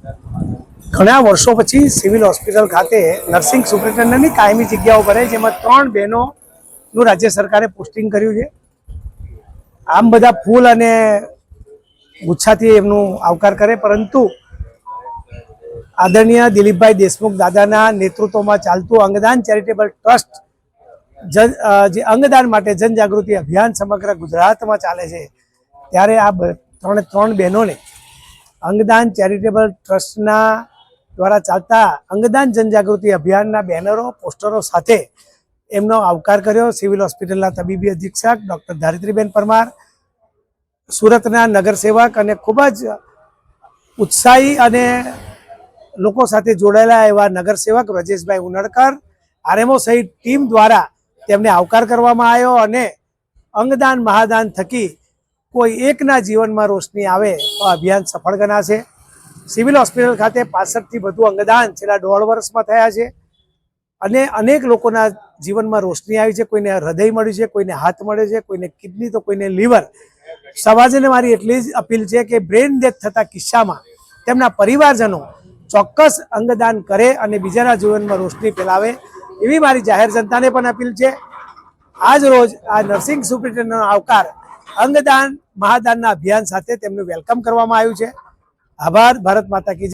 ઘણા વર્ષો પછી સિવિલ હોસ્પિટલ ખાતે નર્સિંગ સુપ્રિન્ટેન્ડન્ટની કાયમી જગ્યાઓ ભરે, જેમાં 3 બહેનોનું રાજ્ય સરકારે પોસ્ટિંગ કર્યું છે। આમ બધા ફૂલ અને ગુચ્છાથી એમનું આવકાર કરે, પરંતુ આદરણીય દિલીપભાઈ દેશમુખ દાદાના નેતૃત્વમાં ચાલતું અંગદાન ચેરિટેબલ ટ્રસ્ટ જે અંગદાન માટે જનજાગૃતિ અભિયાન સમગ્ર ગુજરાતમાં ચાલે છે, ત્યારે આ ત્રણ બહેનોને અંગદાન ચેરિટેબલ ટ્રસ્ટના દ્વારા ચાલતા અંગદાન જનજાગૃતિ અભિયાનના બેનરો, પોસ્ટરો સાથે એમનો આવકાર કર્યો। સિવિલ હોસ્પિટલના તબીબી અધિક્ષક ડૉક્ટર ધારિત્રીબેન પરમાર, સુરતના નગરસેવક અને ખૂબ જ ઉત્સાહી અને લોકો સાથે જોડાયેલા એવા નગરસેવક બ્રજેશભાઈ ઉનડકર, આરએમઓ સહિત ટીમ દ્વારા તેમને આવકાર કરવામાં આવ્યો અને અંગદાન મહાદાન થકી કોઈ એકના જીવનમાં રોશની આવે તો અભિયાન સફળ ગણાશે। સિવિલ હોસ્પિટલ ખાતે 65થી વધુ અંગદાન છેલ્લા 1.5 વર્ષમાં થયા છે અને અનેક લોકોના જીવનમાં રોશની આવી છે। કોઈને હૃદય મળ્યું છે, કોઈને હાથ મળ્યો છે, કોઈને કિડની તો કોઈને લીવર। સમાજને મારી એટલી જ અપીલ છે કે બ્રેન ડેથ થતા કિસ્સામાં તેમના પરિવારજનો ચોક્કસ અંગદાન કરે અને બીજાના જીવનમાં રોશની ફેલાવે, એવી મારી જાહેર જનતાને પણ અપીલ છે। આજ રોજ આ નર્સિંગ સુપ્રિન્ટેન્ડન્ટનો આવકાર અંગદાન મહાદાનના અભિયાન સાથે તેમનું વેલકમ કરવામાં આવ્યું છે। આભાર। ભારત માતા કી જય।